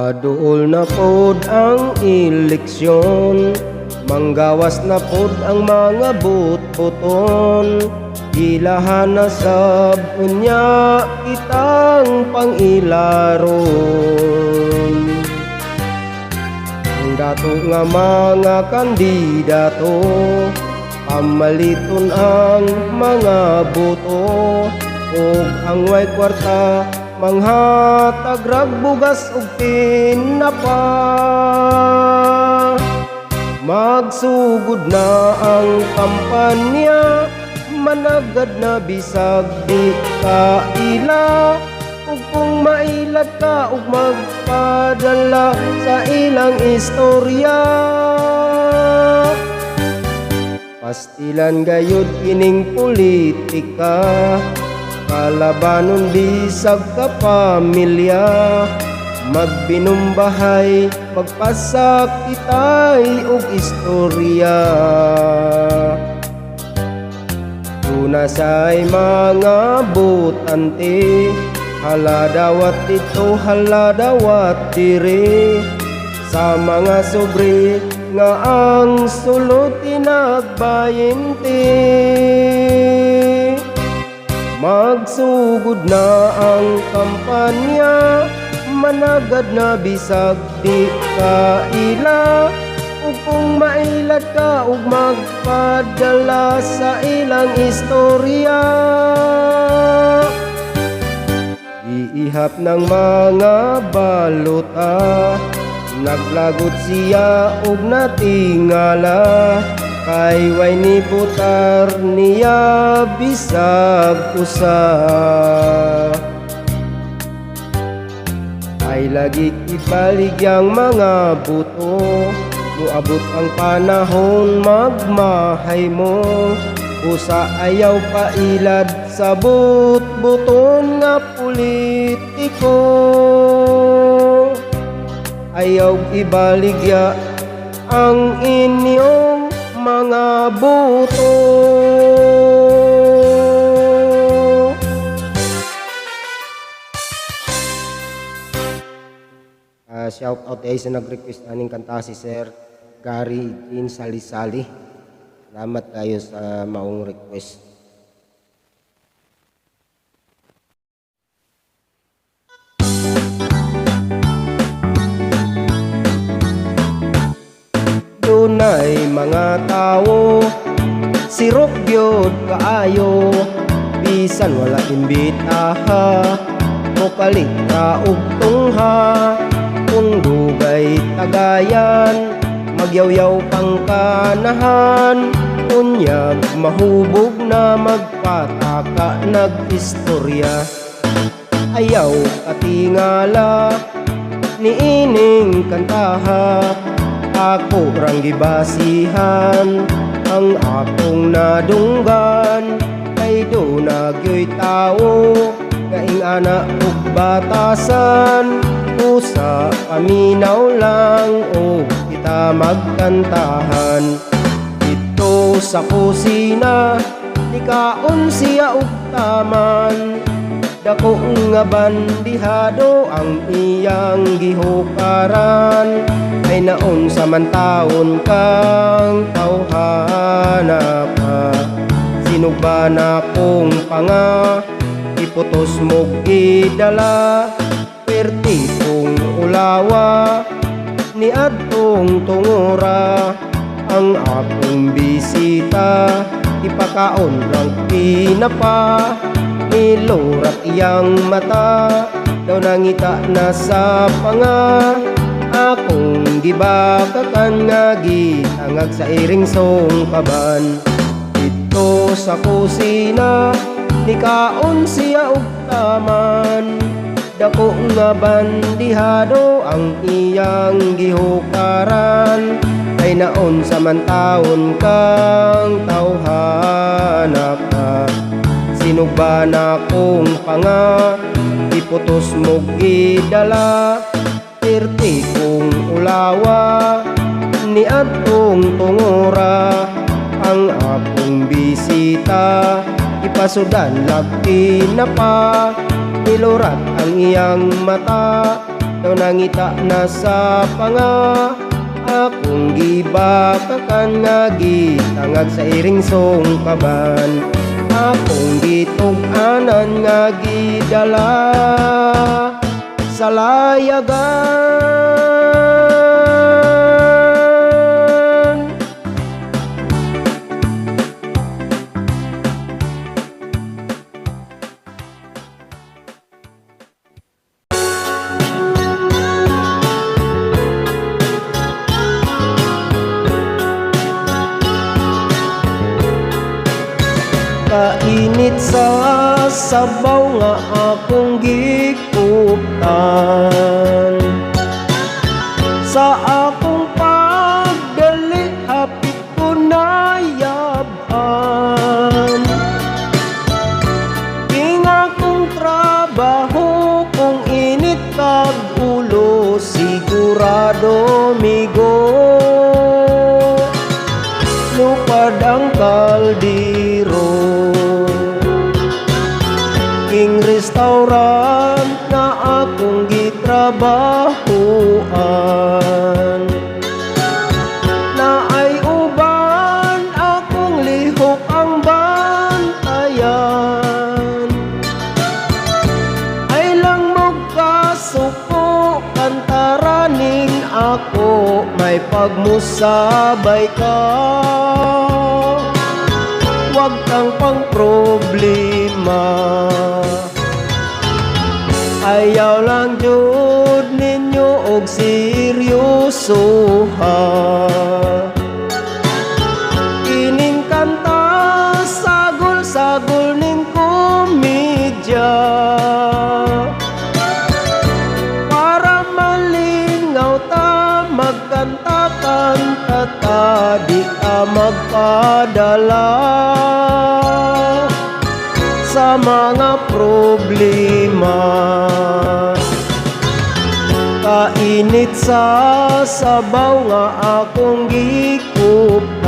Aduol na pod ang eleksyon, manggawas na pod ang mga butbuton. Ilahan na sab unya kitang pangilaron. Ang dato nga mga kandidato, pamaliton ang mga boto. Ug ang way kwarta manghatag rag bugas ug tinapa. Magsugod na ang kampanya, managad na bisag di kaila. Ug kung mailag ka ug magpadala sa ilang istorya, pastilan gayud kining politika. Kalabanon bisag ka pamilya, magbinumbahay, magpasakitay og istorya. Tunasay mga botante, hala dawat dito, hala dawat dire. Sa mga sobre nga ang sulod tinagbayente. Magsugod na ang kampanya, managad na bisag di kaila. Ug kung mailad ka ug magpadala sa ilang istorya, iihap ng mga balota, naglagot siya ug natingala. Kay way ni butar niya bisag usa. Ay lagi ipaligyang mga buto, muabot ang panahon magmahay mo. Usa ayaw pailad sa butbuton nga politiko. Ayaw ibaligya ang inyong mga boto. Shout out ay sa nag-request aning kanta si Sir Gary Jean Salisali. Salamat kayo sa maong request. Dunay mga tao, sirok gyud kaayo, bisan wala imbitaha, mokalit ka og tungha. Kung dugay tagayan, magyawyaw pang kanahan, unyag mahubog na magpataka nag-istorya. Ayaw katingala niining kantaha, ako rang gibasihan ang akong nadunggan. Kay do nagyoy tao, kaing anak ug batasan. Usa paminaw lang o kita magkantahan. Dito sa kusina, likaon siya ug taman. Dako nga bandihado ang iyang gihukaran. Ay naon sa mantaon kang tawhana pa. Sinugba na kong panga, iputos mo'g idala. Perti kong ulawa, ni adtong tungura. Ang akong bisita, ipakaon lang pinapa. Nilurat iyang mata, daw nangita na sa panga. Akong gibakakan nga gitangag sa iring songkaban. Dito sa kusina, nikaon siya ug taman. Dako nga bandihado ang iyang gihukaran. Ay naon sa mantaon kang tawhana ka. Sinugba na kong panga, iputos mo'g idala. Perti kong ulawa, ni adtong tungura. Ang akong bisita, ipasudan lagti na pa. Nilurat ang iyang mata, ikaw nangita na sa panga. Akong gibakakan nga gitangag sa iring sungkaban. Akong gitug-anan nga gidala sa layagan. Kainit sa sabaw nga akong gikuptan. Sa akong pagdali hapit ko na yaban. King akong trabaho kung init kag ulo, sigurado migo lupad ang kaldero. King restaurant na akong gitrabahuan. Na ay uban akong lihok ang bantayan. Ay lang magkasuko kantaraning ako, may pagmusabay ka. Huwag kang pang problema. Ayaw lang jud ninyo og seryoso ha. Kining kanta sagol-sagol ning komedya. Para malingaw ta magkanta-kanta ta, di ka magpadala sa mga problema. Kainit sa sabaw nga akong gikuptan.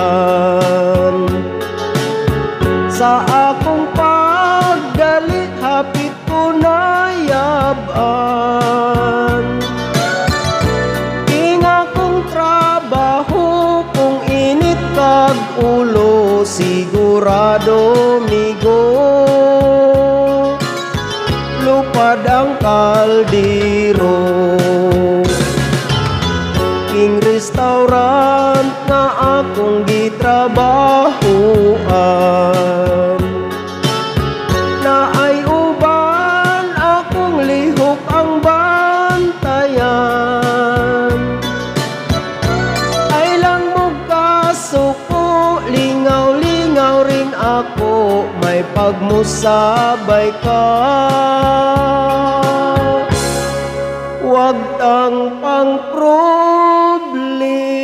Sa akong pagdali hapit ko na yaban. King akong trabaho kung init kag ulo, sigurado migo lupad ang kaldero. King restaurant na akong gitrabahuan. Na ay uban akong lihok ang bantayan. Ay lang magkasuko, lingaw-lingaw rin ako, may pagmusabay ka. Huwag tang pang problema.